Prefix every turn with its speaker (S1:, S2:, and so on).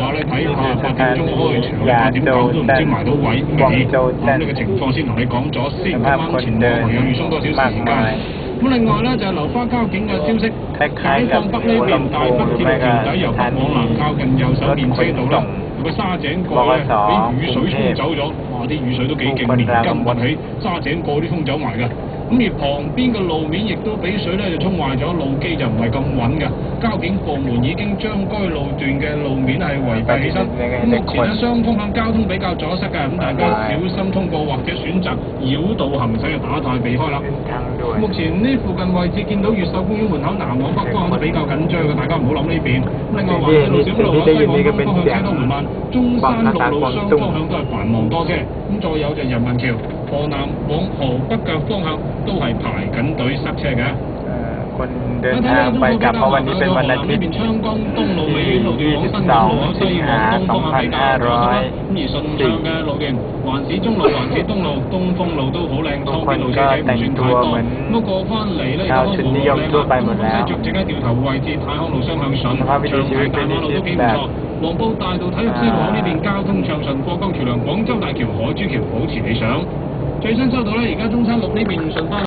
S1: 話咧，睇下8點鐘開場，8點9都唔知埋到位未。呢個情況先同你講咗先。今晚前往朋友預鬆多少時間？咁另外咧就係流花交警嘅消息，解放北呢邊大北鐵路橋底由北往南靠近右手面車道啦，有個沙井蓋咧俾雨水沖走咗，哇！啲雨水都幾勁，連根拔起，沙井蓋都沖走埋㗎。咁而旁邊嘅路面亦都俾水咧就沖壞咗，路基就唔係咁穩嘅。交警部門已經將該路段嘅路面係圍蔽起身。目前咧雙方向交通比較阻塞嘅，咁大家小心通過或者選擇繞道行駛嘅打帶避開啦。目前呢附近位置見到越秀公園門口南往北方向都比較緊張嘅，大家唔好諗呢邊。另外環西路、小路西往東方向車都緩慢，中山陸路雙方向都係繁忙多車。咁再有就人民橋。河南往河北嘅方向都係排緊隊塞車嘅。
S2: คนเดินทางไปกลับเพราะวันนี้เป็นวันอาทิตย์ที่22สิงหา2564ทุกคนก็แต่งตัวเหมือนชาวชุดนิยมทั่วไปหมดแล้วสภาพวิถีชีวิตเป็นที่แบบ
S1: 黃埔大道體育西路口呢邊交通暢順，過江橋梁、廣州大橋、海珠橋保持理想。最新收到咧，而家中山路呢邊順返。